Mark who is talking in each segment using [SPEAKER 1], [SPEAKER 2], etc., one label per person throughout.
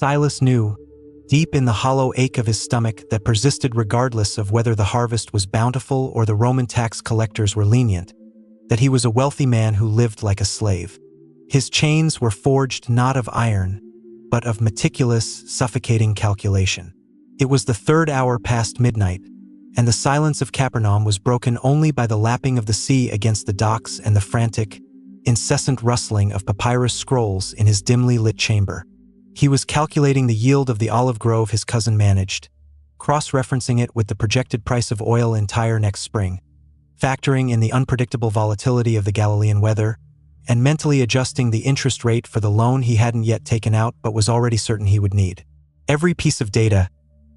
[SPEAKER 1] Silas knew, deep in the hollow ache of his stomach that persisted regardless of whether the harvest was bountiful or the Roman tax collectors were lenient, that he was a wealthy man who lived like a slave. His chains were forged not of iron, but of meticulous, suffocating calculation. It was the 3rd hour past midnight, and the silence of Capernaum was broken only by the lapping of the sea against the docks and the frantic, incessant rustling of papyrus scrolls in his dimly lit chamber. He was calculating the yield of the olive grove his cousin managed, cross-referencing it with the projected price of oil in Tyre next spring, factoring in the unpredictable volatility of the Galilean weather, and mentally adjusting the interest rate for the loan he hadn't yet taken out but was already certain he would need. Every piece of data,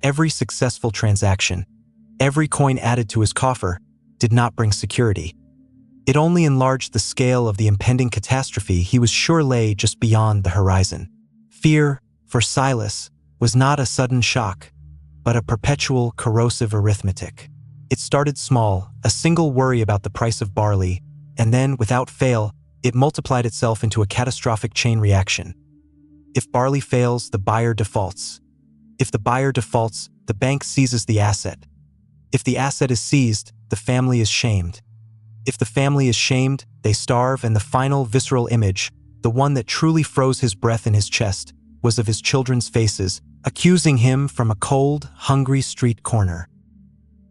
[SPEAKER 1] every successful transaction, every coin added to his coffer did not bring security. It only enlarged the scale of the impending catastrophe he was sure lay just beyond the horizon. Fear, for Silas, was not a sudden shock, but a perpetual, corrosive arithmetic. It started small, a single worry about the price of barley, and then, without fail, it multiplied itself into a catastrophic chain reaction. If barley fails, the buyer defaults. If the buyer defaults, the bank seizes the asset. If the asset is seized, the family is shamed. If the family is shamed, they starve, and the final visceral image, the one that truly froze his breath in his chest, was of his children's faces, accusing him from a cold, hungry street corner.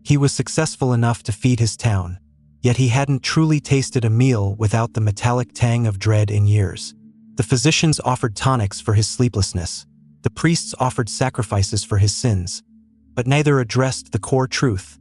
[SPEAKER 1] He was successful enough to feed his town, yet he hadn't truly tasted a meal without the metallic tang of dread in years. The physicians offered tonics for his sleeplessness. The priests offered sacrifices for his sins, but neither addressed the core truth.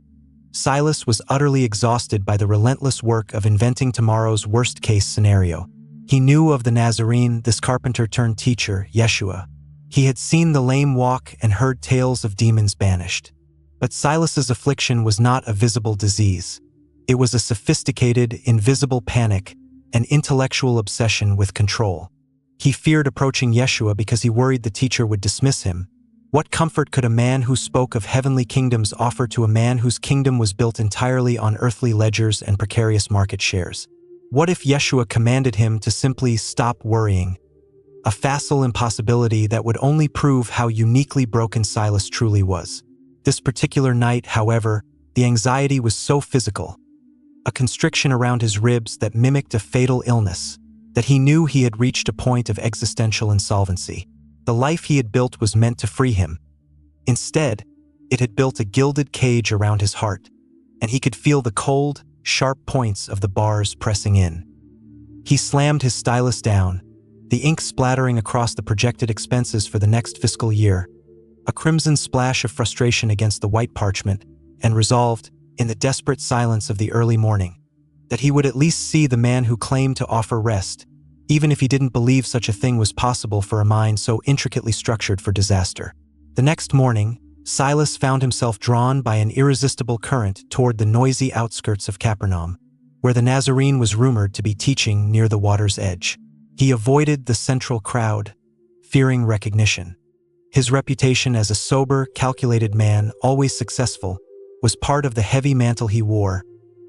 [SPEAKER 1] Silas was utterly exhausted by the relentless work of inventing tomorrow's worst-case scenario. He knew of the Nazarene, this carpenter-turned-teacher, Yeshua. He had seen the lame walk and heard tales of demons banished. But Silas's affliction was not a visible disease. It was a sophisticated, invisible panic, an intellectual obsession with control. He feared approaching Yeshua because he worried the teacher would dismiss him. What comfort could a man who spoke of heavenly kingdoms offer to a man whose kingdom was built entirely on earthly ledgers and precarious market shares? What if Yeshua commanded him to simply stop worrying? A facile impossibility that would only prove how uniquely broken Silas truly was. This particular night, however, the anxiety was so physical, a constriction around his ribs that mimicked a fatal illness, that he knew he had reached a point of existential insolvency. The life he had built was meant to free him. Instead, it had built a gilded cage around his heart, and he could feel the cold, sharp points of the bars pressing in. He slammed his stylus down, the ink splattering across the projected expenses for the next fiscal year, a crimson splash of frustration against the white parchment, and resolved, in the desperate silence of the early morning, that he would at least see the man who claimed to offer rest, even if he didn't believe such a thing was possible for a mind so intricately structured for disaster. The next morning, Silas found himself drawn by an irresistible current toward the noisy outskirts of Capernaum, where the Nazarene was rumored to be teaching near the water's edge. He avoided the central crowd, fearing recognition. His reputation as a sober, calculated man, always successful, was part of the heavy mantle he wore,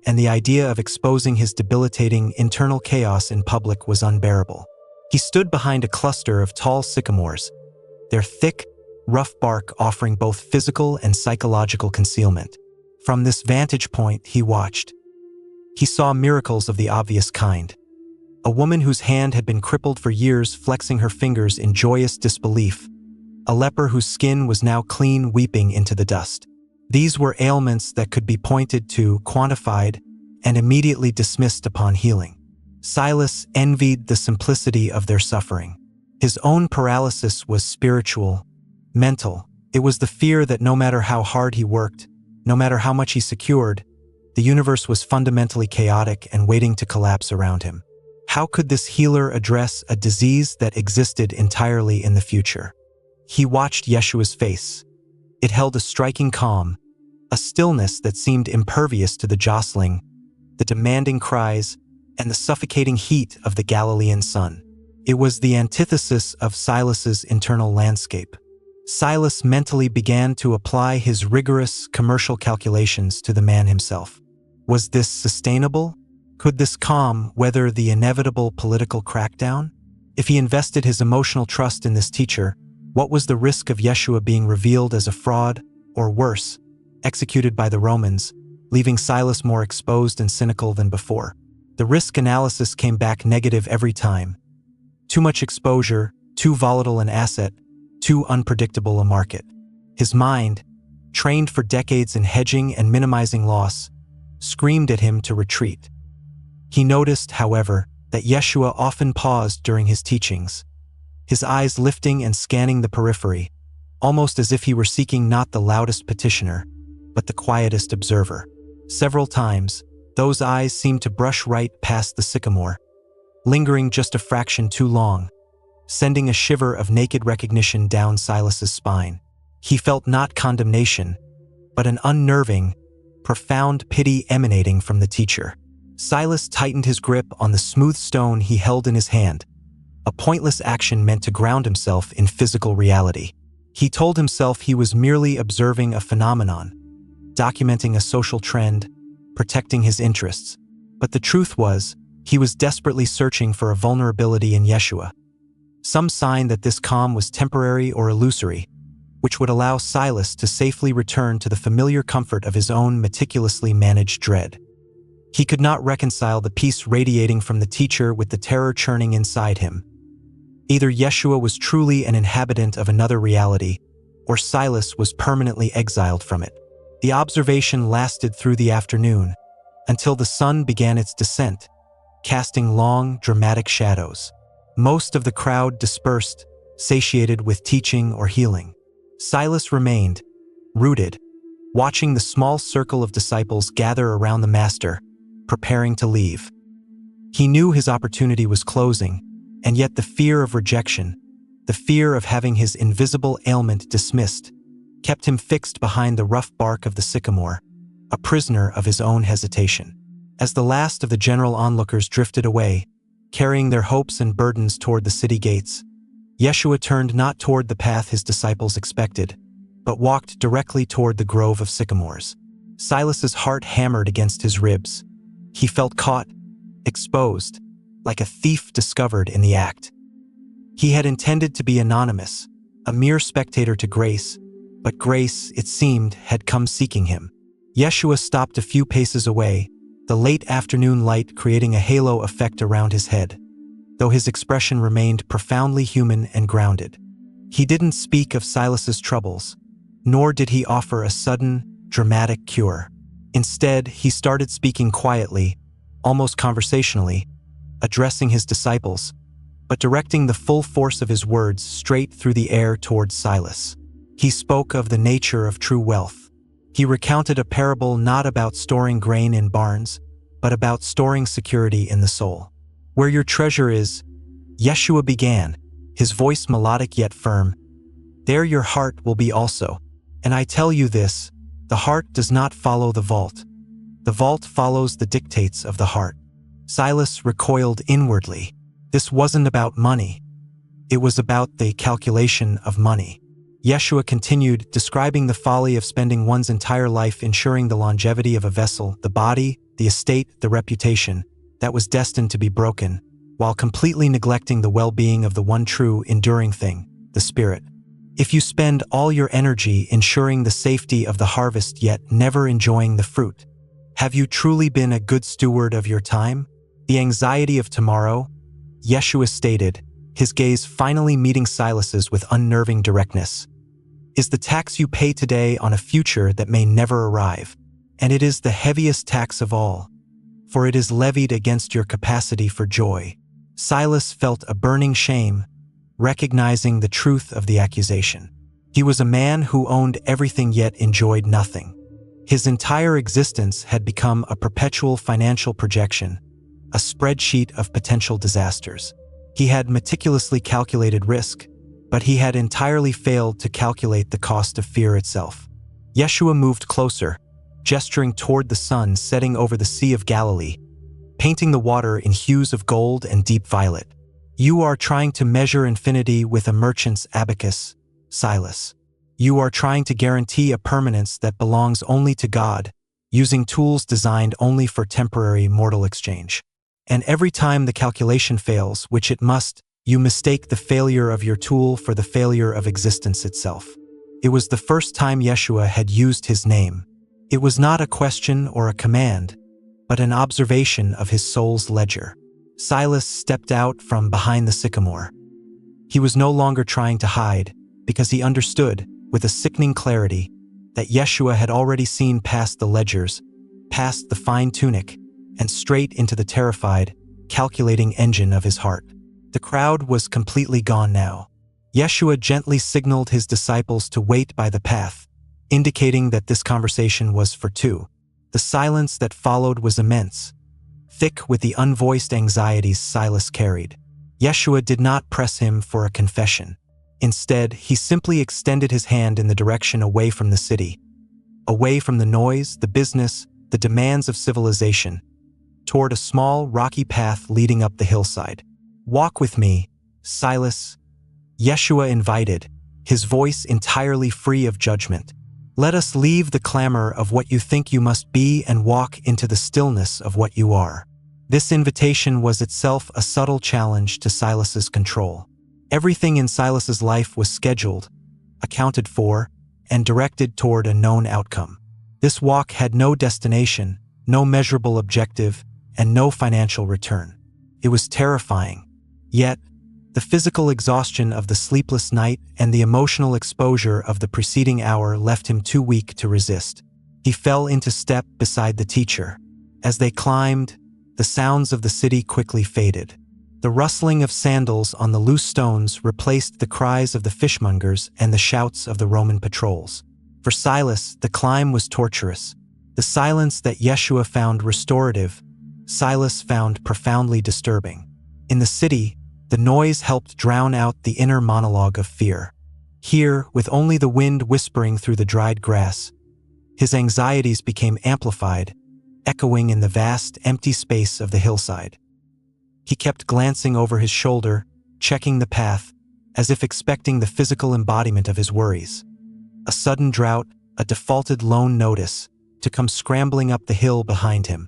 [SPEAKER 1] and the idea of exposing his debilitating internal chaos in public was unbearable. He stood behind a cluster of tall sycamores, their thick, rough bark offering both physical and psychological concealment. From this vantage point, he watched. He saw miracles of the obvious kind. A woman whose hand had been crippled for years flexing her fingers in joyous disbelief. A leper whose skin was now clean, weeping into the dust. These were ailments that could be pointed to, quantified, and immediately dismissed upon healing. Silas envied the simplicity of their suffering. His own paralysis was spiritual, mental. It was the fear that no matter how hard he worked, no matter how much he secured, the universe was fundamentally chaotic and waiting to collapse around him. How could this healer address a disease that existed entirely in the future? He watched Yeshua's face. It held a striking calm, a stillness that seemed impervious to the jostling, the demanding cries, and the suffocating heat of the Galilean sun. It was the antithesis of Silas's internal landscape. Silas mentally began to apply his rigorous commercial calculations to the man himself. Was this sustainable? Could this calm weather the inevitable political crackdown? If he invested his emotional trust in this teacher, What was the risk of Yeshua being revealed as a fraud, or worse, executed by the Romans, leaving Silas more exposed and cynical than before? The risk analysis came back negative every time. Too much exposure, too volatile an asset, too unpredictable a market. His mind, trained for decades in hedging and minimizing loss, screamed at him to retreat. He noticed, however, that Yeshua often paused during his teachings, his eyes lifting and scanning the periphery, almost as if he were seeking not the loudest petitioner, but the quietest observer. Several times, those eyes seemed to brush right past the sycamore, lingering just a fraction too long, sending a shiver of naked recognition down Silas's spine. He felt not condemnation, but an unnerving, profound pity emanating from the teacher. Silas tightened his grip on the smooth stone he held in his hand, a pointless action meant to ground himself in physical reality. He told himself he was merely observing a phenomenon, documenting a social trend, protecting his interests. But the truth was, he was desperately searching for a vulnerability in Yeshua, some sign that this calm was temporary or illusory, which would allow Silas to safely return to the familiar comfort of his own meticulously managed dread. He could not reconcile the peace radiating from the teacher with the terror churning inside him. Either Yeshua was truly an inhabitant of another reality, or Silas was permanently exiled from it. The observation lasted through the afternoon, until the sun began its descent, casting long, dramatic shadows. Most of the crowd dispersed, satiated with teaching or healing. Silas remained, rooted, watching the small circle of disciples gather around the Master, preparing to leave. He knew his opportunity was closing, and yet the fear of rejection, the fear of having his invisible ailment dismissed, kept him fixed behind the rough bark of the sycamore, a prisoner of his own hesitation. As the last of the general onlookers drifted away, carrying their hopes and burdens toward the city gates, Yeshua turned not toward the path his disciples expected, but walked directly toward the grove of sycamores. Silas's heart hammered against his ribs. He felt caught, exposed, like a thief discovered in the act. He had intended to be anonymous, a mere spectator to grace, but grace, it seemed, had come seeking him. Yeshua stopped a few paces away, the late afternoon light creating a halo effect around his head, though his expression remained profoundly human and grounded. He didn't speak of Silas's troubles, nor did he offer a sudden, dramatic cure. Instead, he started speaking quietly, almost conversationally, addressing his disciples, but directing the full force of his words straight through the air towards Silas. He spoke of the nature of true wealth. He recounted a parable not about storing grain in barns, but about storing security in the soul. Where your treasure is, Yeshua began, his voice melodic yet firm, there your heart will be also. And I tell you this, the heart does not follow the vault. The vault follows the dictates of the heart. Silas recoiled inwardly. This wasn't about money. It was about the calculation of money. Yeshua continued, describing the folly of spending one's entire life ensuring the longevity of a vessel, the body, the estate, the reputation, that was destined to be broken, while completely neglecting the well-being of the one true, enduring thing, the spirit. If you spend all your energy ensuring the safety of the harvest yet never enjoying the fruit, have you truly been a good steward of your time? The anxiety of tomorrow, Yeshua stated, his gaze finally meeting Silas's with unnerving directness, is the tax you pay today on a future that may never arrive. And it is the heaviest tax of all, for it is levied against your capacity for joy. Silas felt a burning shame, recognizing the truth of the accusation. He was a man who owned everything yet enjoyed nothing. His entire existence had become a perpetual financial projection, a spreadsheet of potential disasters. He had meticulously calculated risk, but he had entirely failed to calculate the cost of fear itself. Yeshua moved closer, gesturing toward the sun setting over the Sea of Galilee, painting the water in hues of gold and deep violet. You are trying to measure infinity with a merchant's abacus, Silas. You are trying to guarantee a permanence that belongs only to God, using tools designed only for temporary mortal exchange. And every time the calculation fails, which it must, You mistake the failure of your tool for the failure of existence itself. It was the first time Yeshua had used his name. It was not a question or a command, but an observation of his soul's ledger. Silas stepped out from behind the sycamore. He was no longer trying to hide, because he understood, with a sickening clarity, that Yeshua had already seen past the ledgers, past the fine tunic, and straight into the terrified, calculating engine of his heart. The crowd was completely gone now. Yeshua gently signaled his disciples to wait by the path, indicating that this conversation was for two. The silence that followed was immense, thick with the unvoiced anxieties Silas carried. Yeshua did not press him for a confession. Instead, he simply extended his hand in the direction away from the city, away from the noise, the business, the demands of civilization, toward a small, rocky path leading up the hillside. "Walk with me, Silas," Yeshua invited, his voice entirely free of judgment. "Let us leave the clamor of what you think you must be and walk into the stillness of what you are." This invitation was itself a subtle challenge to Silas's control. Everything in Silas's life was scheduled, accounted for, and directed toward a known outcome. This walk had no destination, no measurable objective, and no financial return. It was terrifying. Yet, the physical exhaustion of the sleepless night and the emotional exposure of the preceding hour left him too weak to resist. He fell into step beside the teacher. As they climbed, the sounds of the city quickly faded. The rustling of sandals on the loose stones replaced the cries of the fishmongers and the shouts of the Roman patrols. For Silas, the climb was torturous. The silence that Yeshua found restorative, Silas found profoundly disturbing. In the city, the noise helped drown out the inner monologue of fear. Here, with only the wind whispering through the dried grass, his anxieties became amplified, echoing in the vast, empty space of the hillside. He kept glancing over his shoulder, checking the path, as if expecting the physical embodiment of his worries. A sudden drought, a defaulted loan notice, to come scrambling up the hill behind him.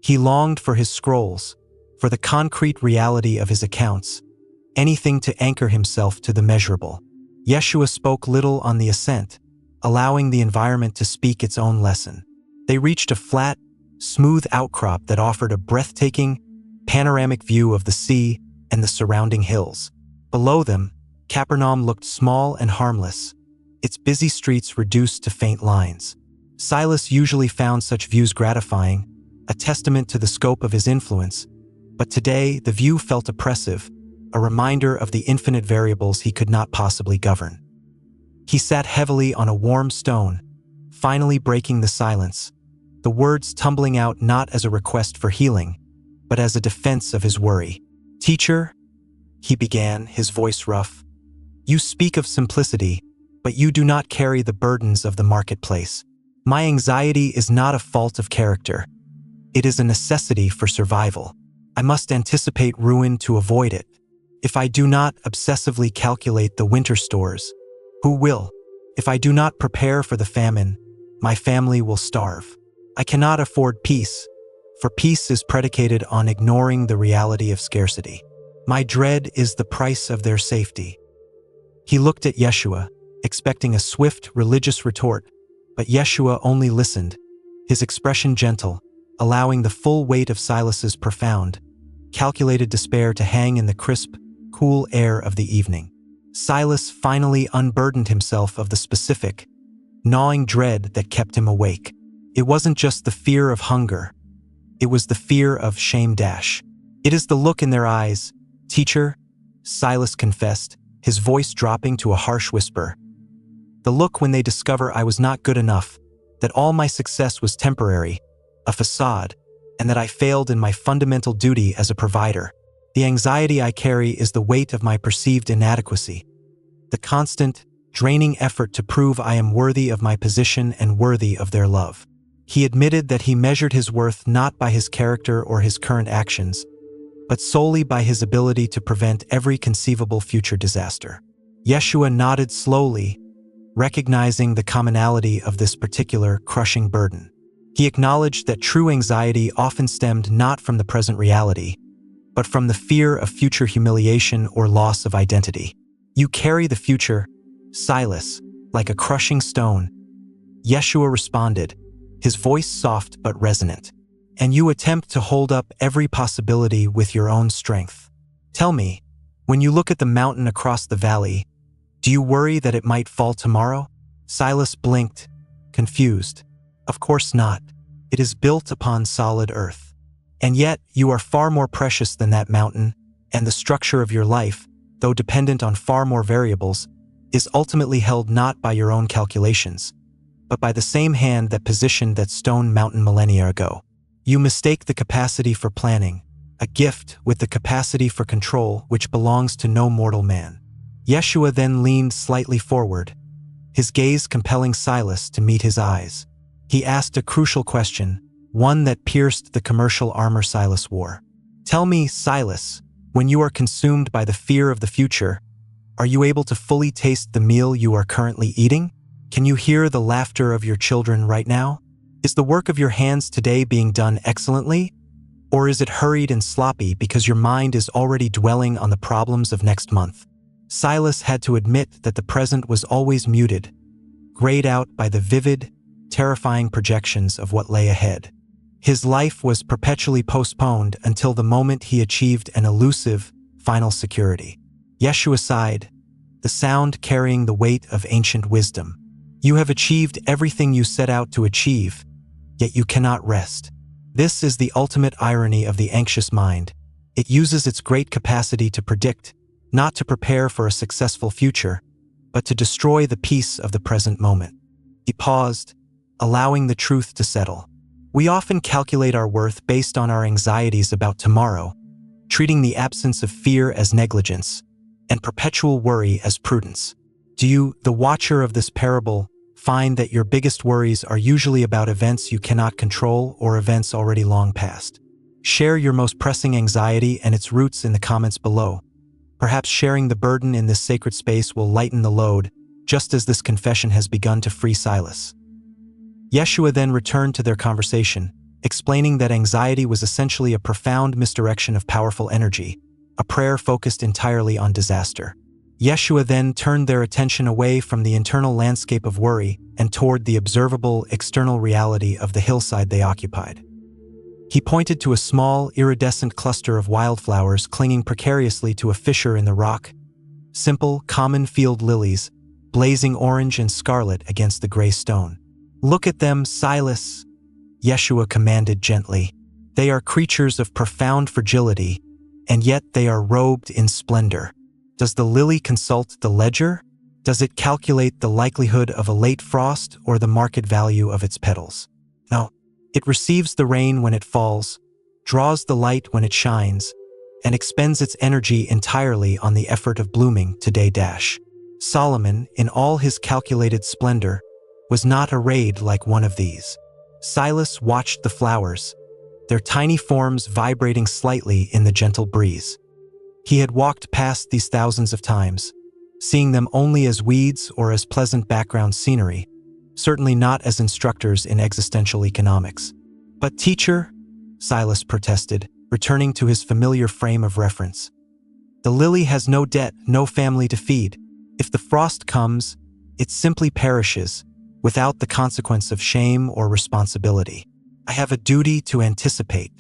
[SPEAKER 1] He longed for his scrolls, for the concrete reality of his accounts, anything to anchor himself to the measurable. Yeshua spoke little on the ascent, allowing the environment to speak its own lesson. They reached a flat, smooth outcrop that offered a breathtaking, panoramic view of the sea and the surrounding hills. Below them, Capernaum looked small and harmless, its busy streets reduced to faint lines. Silas usually found such views gratifying, a testament to the scope of his influence, but today the view felt oppressive, a reminder of the infinite variables he could not possibly govern. He sat heavily on a warm stone, finally breaking the silence, the words tumbling out not as a request for healing, but as a defense of his worry. "Teacher," he began, his voice rough, "you speak of simplicity, but you do not carry the burdens of the marketplace. My anxiety is not a fault of character. It is a necessity for survival. I must anticipate ruin to avoid it. If I do not obsessively calculate the winter stores, who will? If I do not prepare for the famine, my family will starve. I cannot afford peace, for peace is predicated on ignoring the reality of scarcity. My dread is the price of their safety." He looked at Yeshua, expecting a swift, religious retort, but Yeshua only listened, his expression gentle, allowing the full weight of Silas's profound, calculated despair to hang in the crisp, cool air of the evening. Silas finally unburdened himself of the specific, gnawing dread that kept him awake. It wasn't just the fear of hunger. It was the fear of shame. "It is the look in their eyes, teacher," Silas confessed, his voice dropping to a harsh whisper. "The look when they discover I was not good enough, that all my success was temporary, a facade, and that I failed in my fundamental duty as a provider. The anxiety I carry is the weight of my perceived inadequacy, the constant, draining effort to prove I am worthy of my position and worthy of their love." He admitted that he measured his worth not by his character or his current actions, but solely by his ability to prevent every conceivable future disaster. Yeshua nodded slowly, recognizing the commonality of this particular crushing burden. He acknowledged that true anxiety often stemmed not from the present reality, but from the fear of future humiliation or loss of identity. You carry the future, Silas, like a crushing stone. Yeshua responded, his voice soft but resonant. And you attempt to hold up every possibility with your own strength. Tell me, when you look at the mountain across the valley, do you worry that it might fall tomorrow? Silas blinked, confused. Of course not. It is built upon solid earth. And yet, you are far more precious than that mountain, and the structure of your life, though dependent on far more variables, is ultimately held not by your own calculations, but by the same hand that positioned that stone mountain millennia ago. You mistake the capacity for planning, a gift, with the capacity for control which belongs to no mortal man. Yeshua then leaned slightly forward, his gaze compelling Silas to meet his eyes. He asked a crucial question, one that pierced the commercial armor Silas wore. Tell me, Silas, when you are consumed by the fear of the future, are you able to fully taste the meal you are currently eating? Can you hear the laughter of your children right now? Is the work of your hands today being done excellently? Or is it hurried and sloppy because your mind is already dwelling on the problems of next month? Silas had to admit that the present was always muted, grayed out by the vivid, terrifying projections of what lay ahead. His life was perpetually postponed until the moment he achieved an elusive, final security. Yeshua sighed, the sound carrying the weight of ancient wisdom. You have achieved everything you set out to achieve, yet you cannot rest. This is the ultimate irony of the anxious mind. It uses its great capacity to predict, not to prepare for a successful future, but to destroy the peace of the present moment. He paused, allowing the truth to settle. We often calculate our worth based on our anxieties about tomorrow, treating the absence of fear as negligence and perpetual worry as prudence. Do you, the watcher of this parable, find that your biggest worries are usually about events you cannot control or events already long past? Share your most pressing anxiety and its roots in the comments below. Perhaps sharing the burden in this sacred space will lighten the load, just as this confession has begun to free Silas. Yeshua then returned to their conversation, explaining that anxiety was essentially a profound misdirection of powerful energy, a prayer focused entirely on disaster. Yeshua then turned their attention away from the internal landscape of worry and toward the observable, external reality of the hillside they occupied. He pointed to a small, iridescent cluster of wildflowers clinging precariously to a fissure in the rock, simple, common field lilies, blazing orange and scarlet against the gray stone. Look at them, Silas, Yeshua commanded gently. They are creatures of profound fragility, and yet they are robed in splendor. Does the lily consult the ledger? Does it calculate the likelihood of a late frost or the market value of its petals? No. It receives the rain when it falls, draws the light when it shines, and expends its energy entirely on the effort of blooming today. Solomon, in all his calculated splendor, was not arrayed like one of these. Silas watched the flowers, their tiny forms vibrating slightly in the gentle breeze. He had walked past these thousands of times, seeing them only as weeds or as pleasant background scenery, certainly not as instructors in existential economics. But teacher, Silas protested, returning to his familiar frame of reference. The lily has no debt, no family to feed. If the frost comes, it simply perishes, without the consequence of shame or responsibility. I have a duty to anticipate.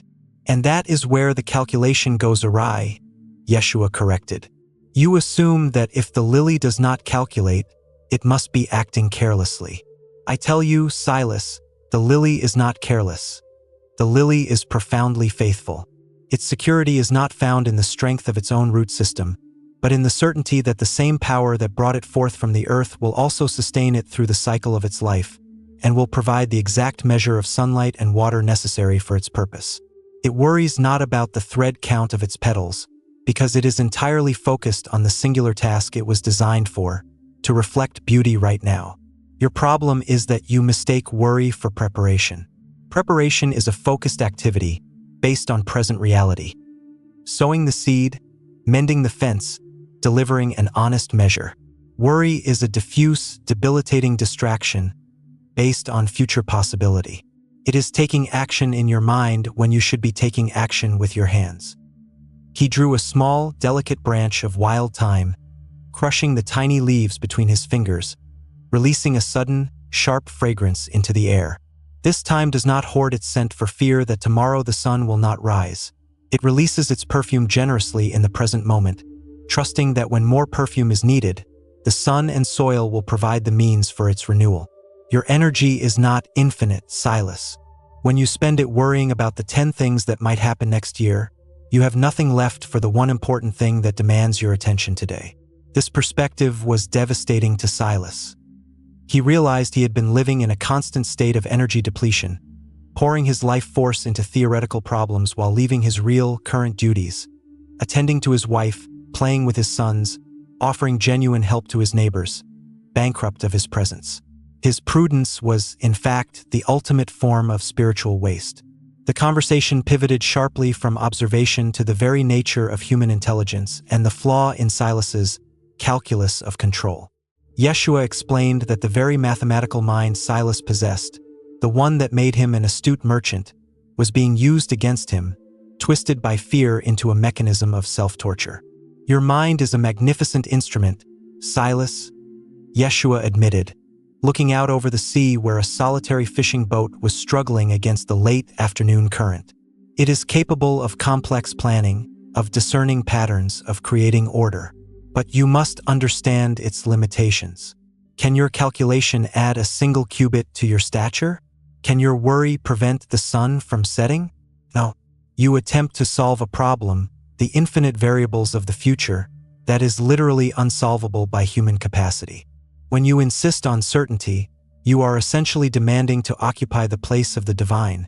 [SPEAKER 1] And that is where the calculation goes awry, Yeshua corrected. You assume that if the lily does not calculate, it must be acting carelessly. I tell you, Silas, the lily is not careless. The lily is profoundly faithful. Its security is not found in the strength of its own root system, but in the certainty that the same power that brought it forth from the earth will also sustain it through the cycle of its life, and will provide the exact measure of sunlight and water necessary for its purpose. It worries not about the thread count of its petals, because it is entirely focused on the singular task it was designed for, to reflect beauty right now. Your problem is that you mistake worry for preparation. Preparation is a focused activity based on present reality. Sowing the seed, mending the fence, delivering an honest measure. Worry is a diffuse, debilitating distraction based on future possibility. It is taking action in your mind when you should be taking action with your hands. He drew a small, delicate branch of wild thyme, crushing the tiny leaves between his fingers, releasing a sudden, sharp fragrance into the air. This thyme does not hoard its scent for fear that tomorrow the sun will not rise. It releases its perfume generously in the present moment, trusting that when more perfume is needed, the sun and soil will provide the means for its renewal. Your energy is not infinite, Silas. When you spend it worrying about the 10 things that might happen next year, you have nothing left for the one important thing that demands your attention today. This perspective was devastating to Silas. He realized he had been living in a constant state of energy depletion, pouring his life force into theoretical problems while leaving his real, current duties, attending to his wife, playing with his sons, offering genuine help to his neighbors, bankrupt of his presence. His prudence was, in fact, the ultimate form of spiritual waste. The conversation pivoted sharply from observation to the very nature of human intelligence and the flaw in Silas's calculus of control. Yeshua explained that the very mathematical mind Silas possessed, the one that made him an astute merchant, was being used against him, twisted by fear into a mechanism of self-torture. Your mind is a magnificent instrument, Silas, Yeshua admitted, looking out over the sea where a solitary fishing boat was struggling against the late afternoon current. It is capable of complex planning, of discerning patterns, of creating order. But you must understand its limitations. Can your calculation add a single cubit to your stature? Can your worry prevent the sun from setting? No. You attempt to solve a problem, the infinite variables of the future, that is literally unsolvable by human capacity. When you insist on certainty, you are essentially demanding to occupy the place of the divine,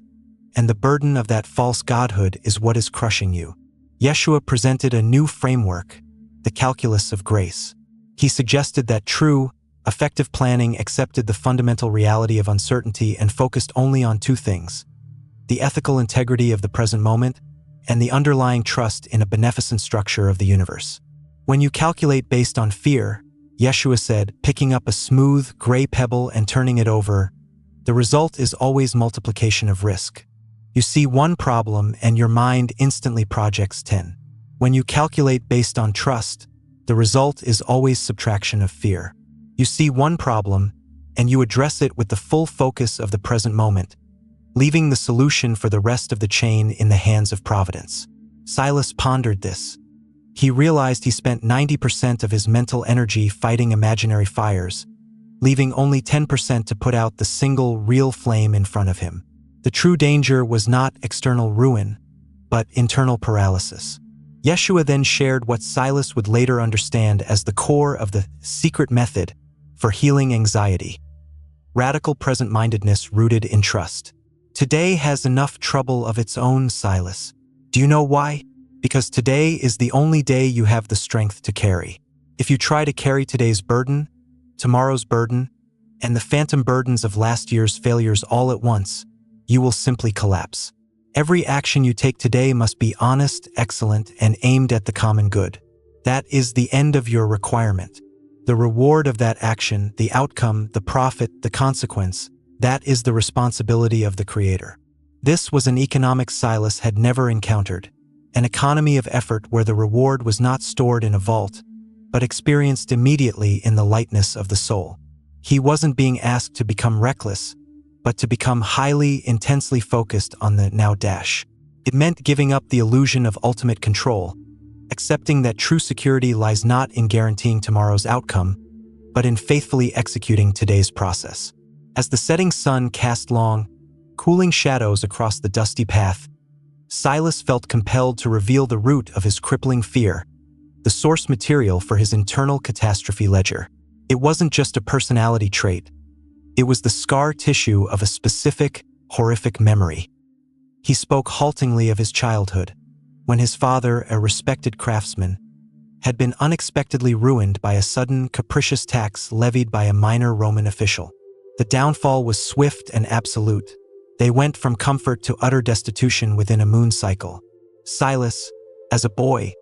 [SPEAKER 1] and the burden of that false godhood is what is crushing you. Yeshua presented a new framework, the calculus of grace. He suggested that true, effective planning accepted the fundamental reality of uncertainty and focused only on two things: the ethical integrity of the present moment and the underlying trust in a beneficent structure of the universe. When you calculate based on fear, Yeshua said, picking up a smooth, gray pebble and turning it over, the result is always multiplication of risk. You see one problem and your mind instantly projects 10. When you calculate based on trust, the result is always subtraction of fear. You see one problem, and you address it with the full focus of the present moment, leaving the solution for the rest of the chain in the hands of Providence. Silas pondered this. He realized he spent 90% of his mental energy fighting imaginary fires, leaving only 10% to put out the single real flame in front of him. The true danger was not external ruin, but internal paralysis. Yeshua then shared what Silas would later understand as the core of the secret method for healing anxiety: radical present-mindedness rooted in trust. Today has enough trouble of its own, Silas. Do you know why? Because today is the only day you have the strength to carry. If you try to carry today's burden, tomorrow's burden, and the phantom burdens of last year's failures all at once, you will simply collapse. Every action you take today must be honest, excellent, and aimed at the common good. That is the end of your requirement. The reward of that action, the outcome, the profit, the consequence, that is the responsibility of the Creator. This was an economic Silas had never encountered, an economy of effort where the reward was not stored in a vault, but experienced immediately in the lightness of the soul. He wasn't being asked to become reckless, but to become highly, intensely focused on the now dash. It meant giving up the illusion of ultimate control, accepting that true security lies not in guaranteeing tomorrow's outcome, but in faithfully executing today's process. As the setting sun cast long, cooling shadows across the dusty path, Silas felt compelled to reveal the root of his crippling fear, the source material for his internal catastrophe ledger. It wasn't just a personality trait. It was the scar tissue of a specific, horrific memory. He spoke haltingly of his childhood, when his father, a respected craftsman, had been unexpectedly ruined by a sudden, capricious tax levied by a minor Roman official. The downfall was swift and absolute. They went from comfort to utter destitution within a moon cycle. Silas, as a boy,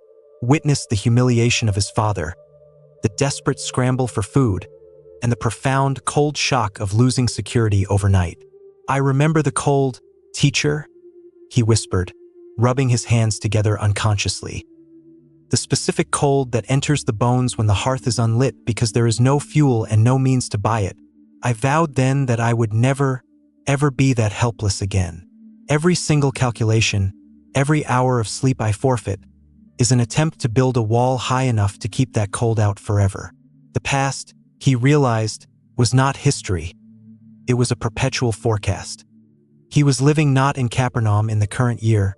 [SPEAKER 1] witnessed the humiliation of his father, the desperate scramble for food, and the profound, cold shock of losing security overnight. "I remember the cold, teacher," he whispered, rubbing his hands together unconsciously. the specific cold that enters the bones when the hearth is unlit because there is no fuel and no means to buy it. I vowed then that I would never, ever be that helpless again. Every single calculation, every hour of sleep I forfeit, is an attempt to build a wall high enough to keep that cold out forever. The past, he realized, was not history. It was a perpetual forecast. He was living not in Capernaum in the current year,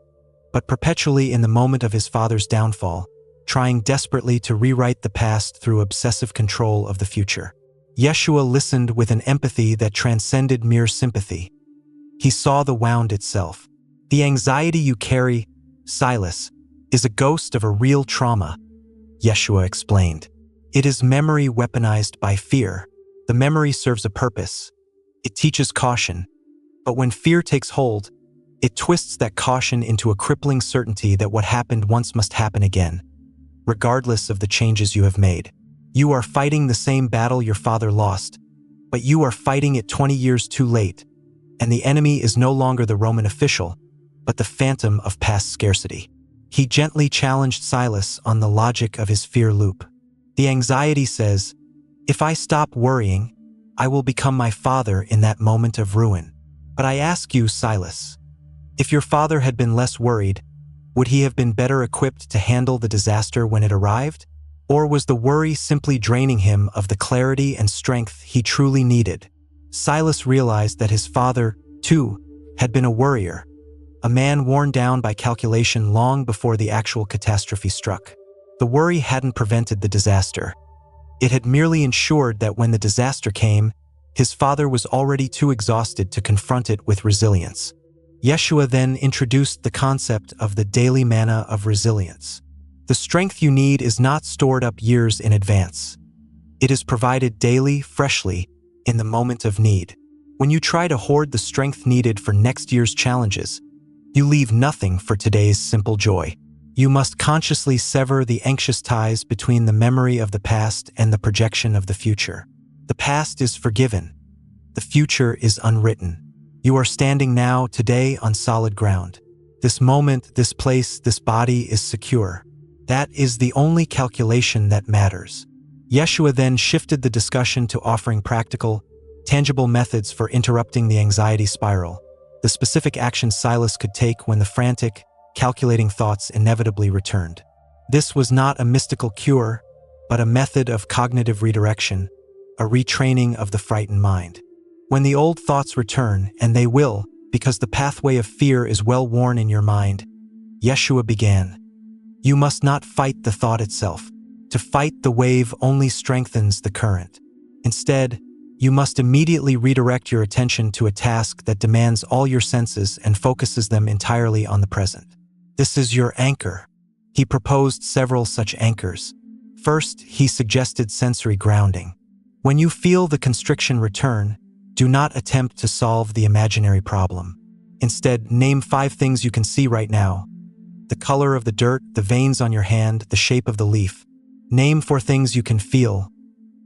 [SPEAKER 1] but perpetually in the moment of his father's downfall, trying desperately to rewrite the past through obsessive control of the future. Yeshua listened with an empathy that transcended mere sympathy. He saw the wound itself. The anxiety you carry, Silas, is a ghost of a real trauma, Yeshua explained. It is memory weaponized by fear. The memory serves a purpose. It teaches caution. But when fear takes hold, it twists that caution into a crippling certainty that what happened once must happen again, regardless of the changes you have made. You are fighting the same battle your father lost, but you are fighting it 20 years too late, and the enemy is no longer the Roman official, but the phantom of past scarcity. He gently challenged Silas on the logic of his fear loop. The anxiety says, if I stop worrying, I will become my father in that moment of ruin. But I ask you, Silas, if your father had been less worried, would he have been better equipped to handle the disaster when it arrived? Or was the worry simply draining him of the clarity and strength he truly needed? Silas realized that his father, too, had been a worrier, a man worn down by calculation long before the actual catastrophe struck. The worry hadn't prevented the disaster. It had merely ensured that when the disaster came, his father was already too exhausted to confront it with resilience. Yeshua then introduced the concept of the daily manna of resilience. The strength you need is not stored up years in advance. It is provided daily, freshly, in the moment of need. When you try to hoard the strength needed for next year's challenges, you leave nothing for today's simple joy. You must consciously sever the anxious ties between the memory of the past and the projection of the future. The past is forgiven. The future is unwritten. You are standing now, today, on solid ground. This moment, this place, this body is secure. That is the only calculation that matters. Yeshua then shifted the discussion to offering practical, tangible methods for interrupting the anxiety spiral, the specific actions Silas could take when the frantic, calculating thoughts inevitably returned. This was not a mystical cure, but a method of cognitive redirection, a retraining of the frightened mind. When the old thoughts return, and they will, because the pathway of fear is well worn in your mind, Yeshua began. You must not fight the thought itself. To fight the wave only strengthens the current. Instead, you must immediately redirect your attention to a task that demands all your senses and focuses them entirely on the present. This is your anchor. He proposed several such anchors. First, he suggested sensory grounding. When you feel the constriction return, do not attempt to solve the imaginary problem. Instead, name 5 things you can see right now. The color of the dirt, the veins on your hand, the shape of the leaf. Name 4 things you can feel.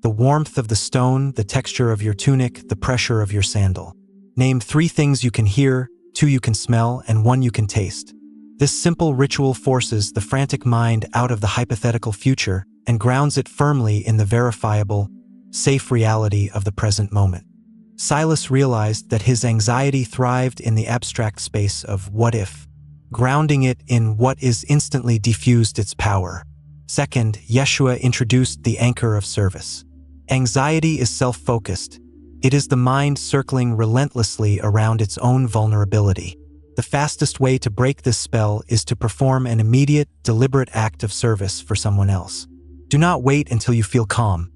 [SPEAKER 1] The warmth of the stone, the texture of your tunic, the pressure of your sandal. Name 3 things you can hear, 2 you can smell, and 1 you can taste. This simple ritual forces the frantic mind out of the hypothetical future and grounds it firmly in the verifiable, safe reality of the present moment. Silas realized that his anxiety thrived in the abstract space of what if. Grounding it in what is instantly diffused its power. Second, Yeshua introduced the anchor of service. Anxiety is self-focused. It is the mind circling relentlessly around its own vulnerability. The fastest way to break this spell is to perform an immediate, deliberate act of service for someone else. Do not wait until you feel calm.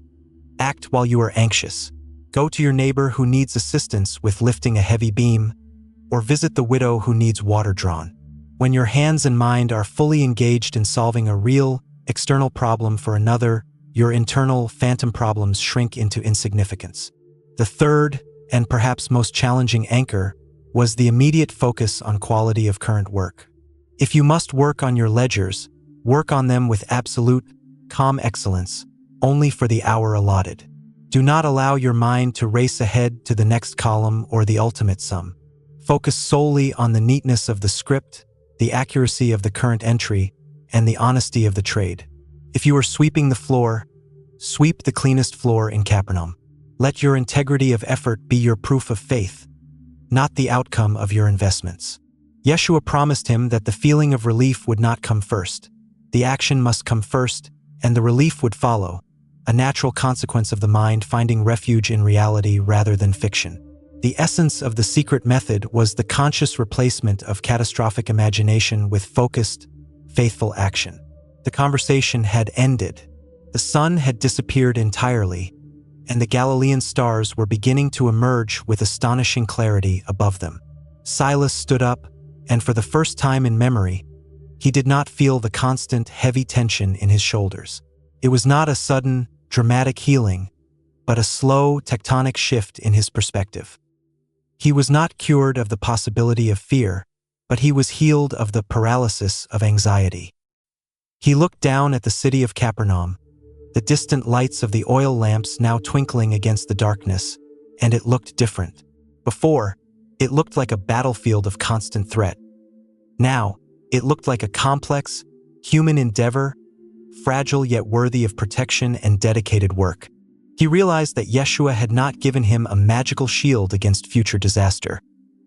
[SPEAKER 1] Act while you are anxious. Go to your neighbor who needs assistance with lifting a heavy beam, or visit the widow who needs water drawn. When your hands and mind are fully engaged in solving a real, external problem for another, your internal, phantom problems shrink into insignificance. The third, and perhaps most challenging anchor, was the immediate focus on quality of current work. If you must work on your ledgers, work on them with absolute, calm excellence, only for the hour allotted. Do not allow your mind to race ahead to the next column or the ultimate sum. Focus solely on the neatness of the script, the accuracy of the current entry, and the honesty of the trade. If you are sweeping the floor, sweep the cleanest floor in Capernaum. Let your integrity of effort be your proof of faith, not the outcome of your investments. Yeshua promised him that the feeling of relief would not come first. The action must come first, and the relief would follow, a natural consequence of the mind finding refuge in reality rather than fiction. The essence of the secret method was the conscious replacement of catastrophic imagination with focused, faithful action. The conversation had ended. The sun had disappeared entirely, and the Galilean stars were beginning to emerge with astonishing clarity above them. Silas stood up, and for the first time in memory, he did not feel the constant, heavy tension in his shoulders. It was not a sudden, dramatic healing, but a slow, tectonic shift in his perspective. He was not cured of the possibility of fear, but he was healed of the paralysis of anxiety. He looked down at the city of Capernaum, the distant lights of the oil lamps now twinkling against the darkness, and it looked different. Before, it looked like a battlefield of constant threat. Now, it looked like a complex, human endeavor, fragile yet worthy of protection and dedicated work. He realized that Yeshua had not given him a magical shield against future disaster.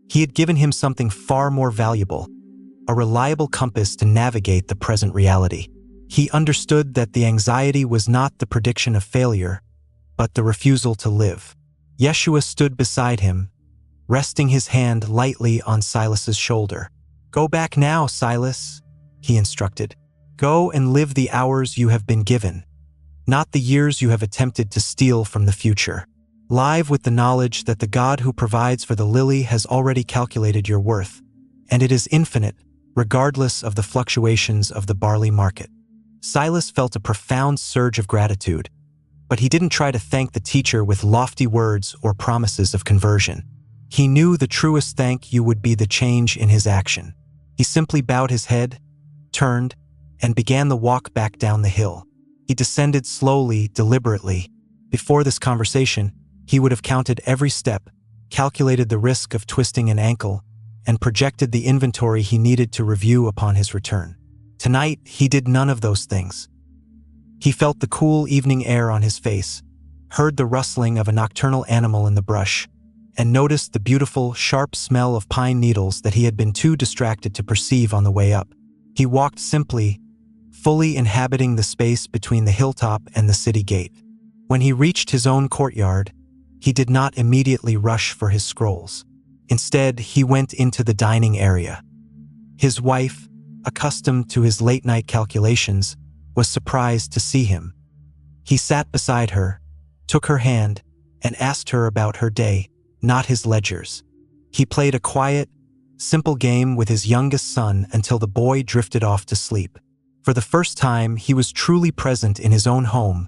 [SPEAKER 1] He had given him something far more valuable, a reliable compass to navigate the present reality. He understood that the anxiety was not the prediction of failure, but the refusal to live. Yeshua stood beside him, resting his hand lightly on Silas's shoulder. "Go back now, Silas," he instructed. "Go and live the hours you have been given, not the years you have attempted to steal from the future. Live with the knowledge that the God who provides for the lily has already calculated your worth, and it is infinite, regardless of the fluctuations of the barley market." Silas felt a profound surge of gratitude, but he didn't try to thank the teacher with lofty words or promises of conversion. He knew the truest thank you would be the change in his action. He simply bowed his head, turned, and began the walk back down the hill. He descended slowly, deliberately. Before this conversation, he would have counted every step, calculated the risk of twisting an ankle, and projected the inventory he needed to review upon his return. Tonight, he did none of those things. He felt the cool evening air on his face, heard the rustling of a nocturnal animal in the brush, and noticed the beautiful, sharp smell of pine needles that he had been too distracted to perceive on the way up. He walked simply, fully inhabiting the space between the hilltop and the city gate. When he reached his own courtyard, he did not immediately rush for his scrolls. Instead, he went into the dining area. His wife, accustomed to his late-night calculations, was surprised to see him. He sat beside her, took her hand, and asked her about her day, not his ledgers. He played a quiet, simple game with his youngest son until the boy drifted off to sleep. For the first time, he was truly present in his own home,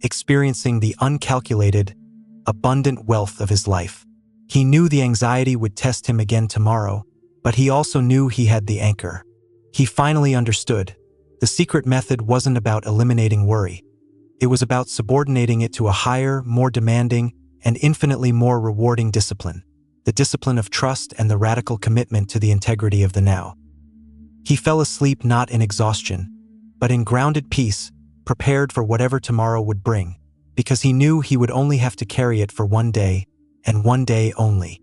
[SPEAKER 1] experiencing the uncalculated, abundant wealth of his life. He knew the anxiety would test him again tomorrow, but he also knew he had the anchor. He finally understood. The secret method wasn't about eliminating worry. It was about subordinating it to a higher, more demanding, and infinitely more rewarding discipline, the discipline of trust and the radical commitment to the integrity of the now. He fell asleep not in exhaustion, but in grounded peace, prepared for whatever tomorrow would bring, because he knew he would only have to carry it for one day, and one day only.